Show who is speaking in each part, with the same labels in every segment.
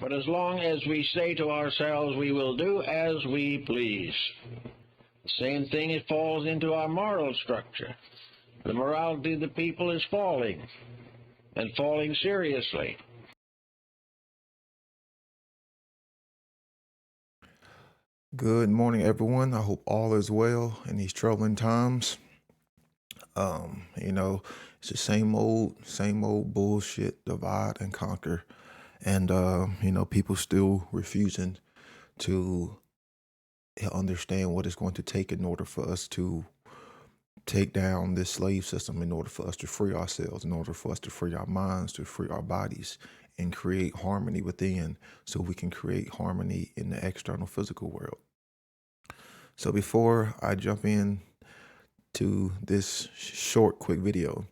Speaker 1: But as long as we say to ourselves we will do as we please, the same thing it falls into our moral structure. The morality of the people is falling, and falling seriously.
Speaker 2: Good morning, everyone. I hope all is well in these troubling times. It's the same old bullshit, divide and conquer. And, people still refusing to understand what it's going to take in order for us to take down this slave system, in order for us to free ourselves, in order for us to free our minds, to free our bodies, and create harmony within so we can create harmony in the external physical world. So before I jump in to this short, quick video,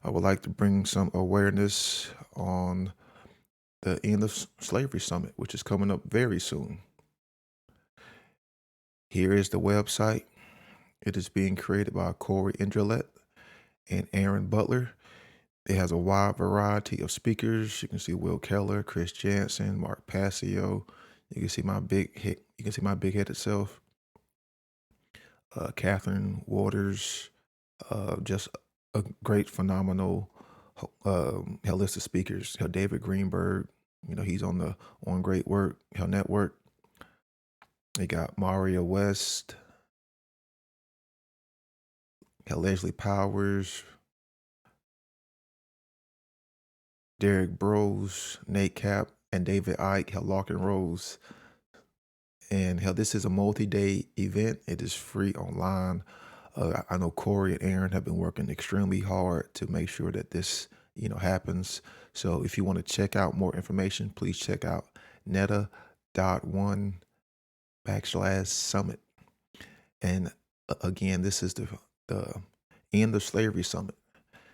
Speaker 2: I would like to bring some awareness on the End of Slavery Summit, which is coming up very soon. Here is the website. It is being created by Corey Indralet and Aaron Butler. It has a wide variety of speakers. You can see Will Keller, Chris Jansen, Mark Passio. You can see my big head. You can see my big headed self. Catherine Waters, just a great, phenomenal list of speakers. David Greenberg, he's on Great Work Network. They got Maria West, Leslie Powers, Derek Bros, Nate Cap, and David Icke, Larkin Rose. And this is a multi-day event. It is free online. I know Corey and Aaron have been working extremely hard to make sure that this, happens. So if you want to check out more information, please check out neta.one/summit. And again, this is the End of Slavery Summit.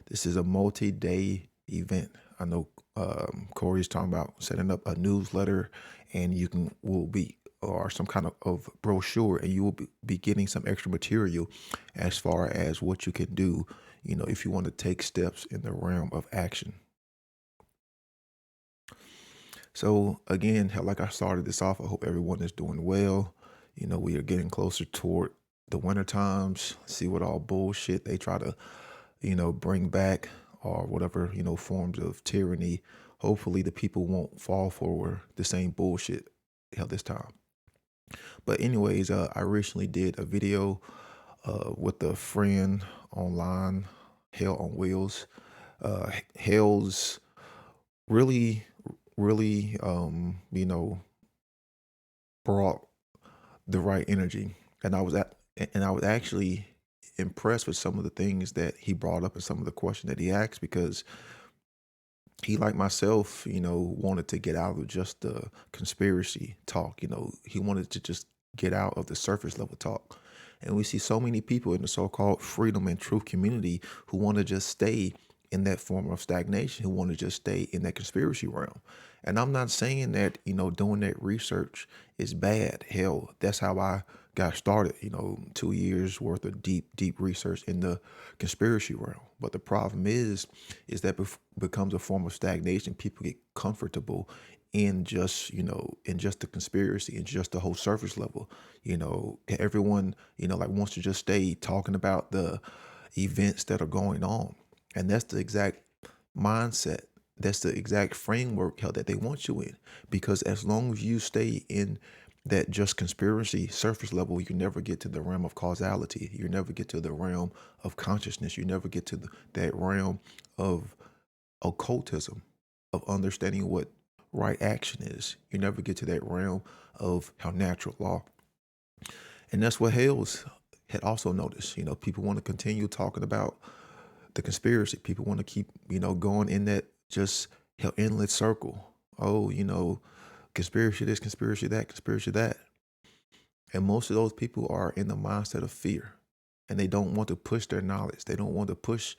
Speaker 2: This is a multi-day event. I know Corey's talking about setting up a newsletter, and or some kind of brochure, and you will be getting some extra material as far as what you can do, if you want to take steps in the realm of action. So again, like I started this off, I hope everyone is doing well. We are getting closer toward the winter times. See what all bullshit they try to, bring back, or whatever, forms of tyranny. Hopefully the people won't fall for the same bullshit this time. But anyways, I recently did a video with a friend online, Hell on Wheels. Hell's really, really, brought the right energy, and I was actually impressed with some of the things that he brought up and some of the questions that he asked, because he, like myself, wanted to get out of just the conspiracy talk. He wanted to just get out of the surface level talk. And we see so many people in the so-called freedom and truth community who want to just stay in that form of stagnation, who want to just stay in that conspiracy realm. And I'm not saying that, doing that research is bad. Hell, that's how I got started, 2 years worth of deep research in the conspiracy realm. But the problem is that becomes a form of stagnation. People get comfortable in just, in just the conspiracy, in just the whole surface level. Everyone, wants to just stay talking about the events that are going on. And that's the exact mindset. That's the exact framework that they want you in. Because as long as you stay in that just conspiracy surface level, you never get to the realm of causality. You never get to the realm of consciousness. You never get to that realm of occultism, of understanding what right action is. You never get to that realm of how natural law. And that's what Hales had also noticed. People want to continue talking about the conspiracy. People want to keep, going in that just endless circle. Oh, conspiracy this, conspiracy that, conspiracy that. And most of those people are in the mindset of fear, and they don't want to push their knowledge. They don't want to push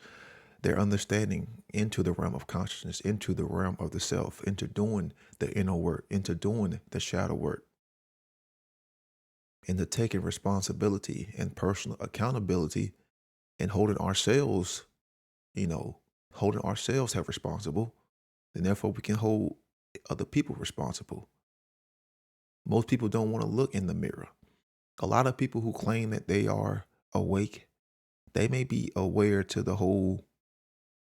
Speaker 2: their understanding into the realm of consciousness, into the realm of the self, into doing the inner work, into doing the shadow work, into taking responsibility and personal accountability, and holding ourselves, holding ourselves have responsible. And therefore we can hold other people responsible. Most people don't want to look in the mirror. A lot of people who claim that they are awake, they may be aware to the whole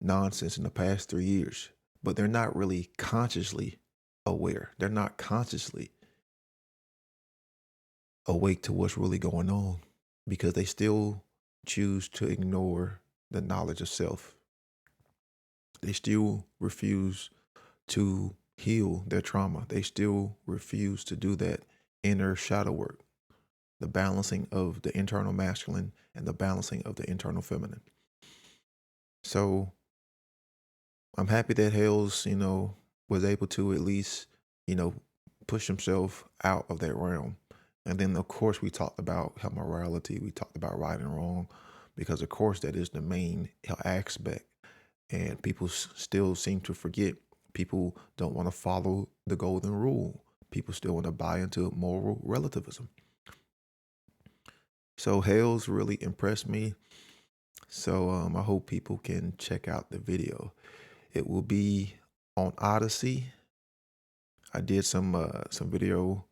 Speaker 2: nonsense in the past 3 years, but they're not really consciously aware. They're not consciously awake to what's really going on because they still choose to ignore the knowledge of self. They still refuse to heal their trauma. They still refuse to do that inner shadow work, the balancing of the internal masculine and the balancing of the internal feminine. So I'm happy that Hales, was able to at least, push himself out of that realm. And then, of course, we talked about how morality, we talked about right and wrong, because, of course, that is the main aspect. And people still seem to forget. People don't want to follow the golden rule. People still want to buy into moral relativism. So Hales really impressed me. So I hope people can check out the video. It will be on Odyssey. I did some video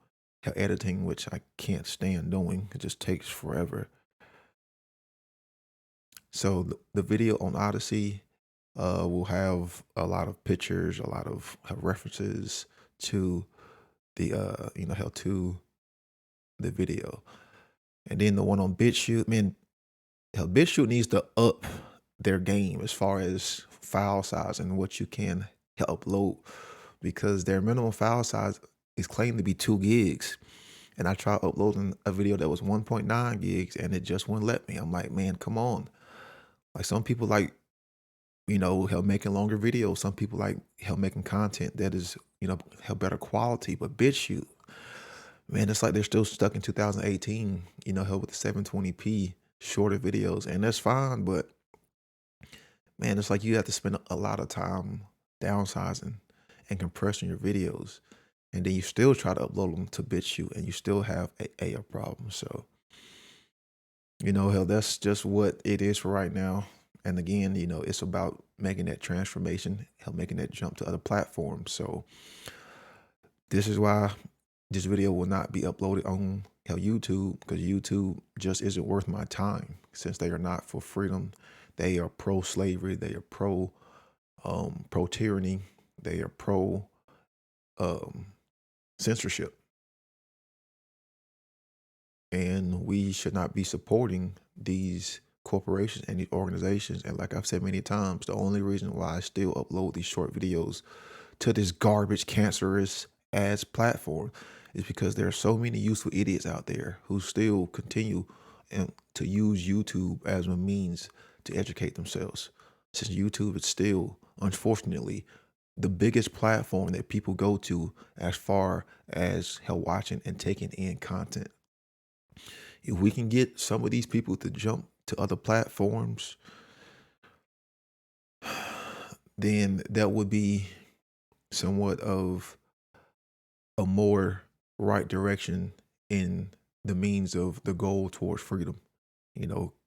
Speaker 2: editing, which I can't stand doing. It just takes forever. So the video on Odyssey will have a lot of pictures, a lot of references to the to the video. And then the one on BitChute, man, BitChute needs to up their game as far as file size and what you can upload, because their minimum file size is claimed to be 2 gigs. And I tried uploading a video that was 1.9 gigs and it just wouldn't let me. I'm like, man, come on. Like, some people like, making longer videos. Some people like making content that is, better quality. But BitChute, man, it's like they're still stuck in 2018, with the 720p shorter videos. And that's fine, but man, it's like you have to spend a lot of time downsizing and compressing your videos. And then you still try to upload them to BitChute and you still have a problem. So, that's just what it is for right now. And again, it's about making that transformation, making that jump to other platforms. So this is why this video will not be uploaded on YouTube, because YouTube just isn't worth my time, since they are not for freedom. They are pro-slavery. They are pro-tyranny. They are censorship. And we should not be supporting these corporations and these organizations. And like I've said many times, the only reason why I still upload these short videos to this garbage, cancerous ads platform is because there are so many useful idiots out there who still continue to use YouTube as a means to educate themselves. Since YouTube is still, unfortunately, the biggest platform that people go to as far as watching and taking in content. If we can get some of these people to jump to other platforms, then that would be somewhat of a more right direction in the means of the goal towards freedom.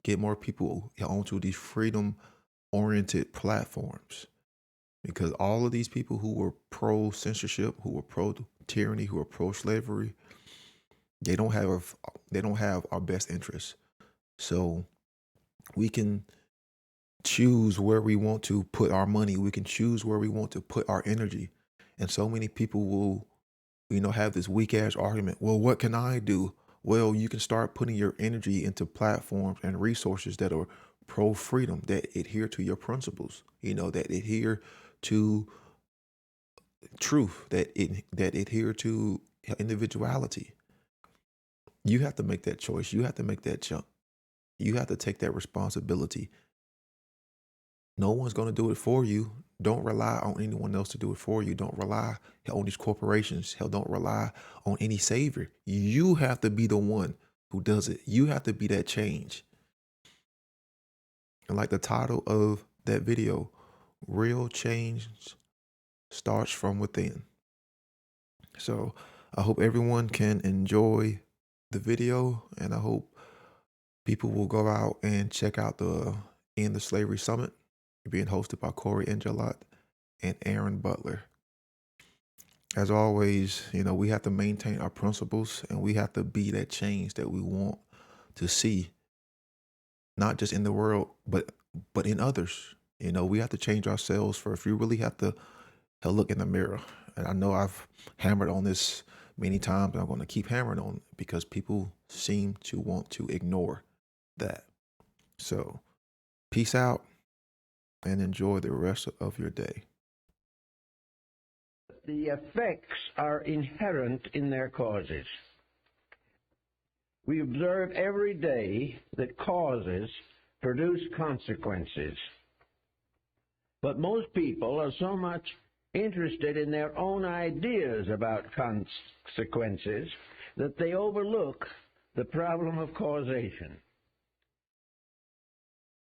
Speaker 2: Get more people onto these freedom-oriented platforms, because all of these people who were pro-censorship, who were pro-tyranny, who were pro-slavery, they don't have our best interests. So we can choose where we want to put our money. We can choose where we want to put our energy. And so many people will, have this weak ass argument. Well, what can I do? Well, you can start putting your energy into platforms and resources that are pro-freedom, that adhere to your principles, that adhere to truth, that adhere to individuality. You have to make that choice. You have to make that jump. You have to take that responsibility. No one's going to do it for you. Don't rely on anyone else to do it for you. Don't rely on these corporations. Don't rely on any savior. You have to be the one who does it. You have to be that change. And like the title of that video, real change starts from within. So I hope everyone can enjoy the video, and I hope people will go out and check out the End the Slavery Summit, being hosted by Corey Angelot and Aaron Butler. As always, we have to maintain our principles and we have to be that change that we want to see, not just in the world, but in others. We have to change ourselves first. We really have to look in the mirror. And I know I've hammered on this many times, and I'm going to keep hammering on it because people seem to want to ignore that. So, peace out and enjoy the rest of your day.
Speaker 1: The effects are inherent in their causes. We observe every day that causes produce consequences. But most people are so much interested in their own ideas about consequences that they overlook the problem of causation.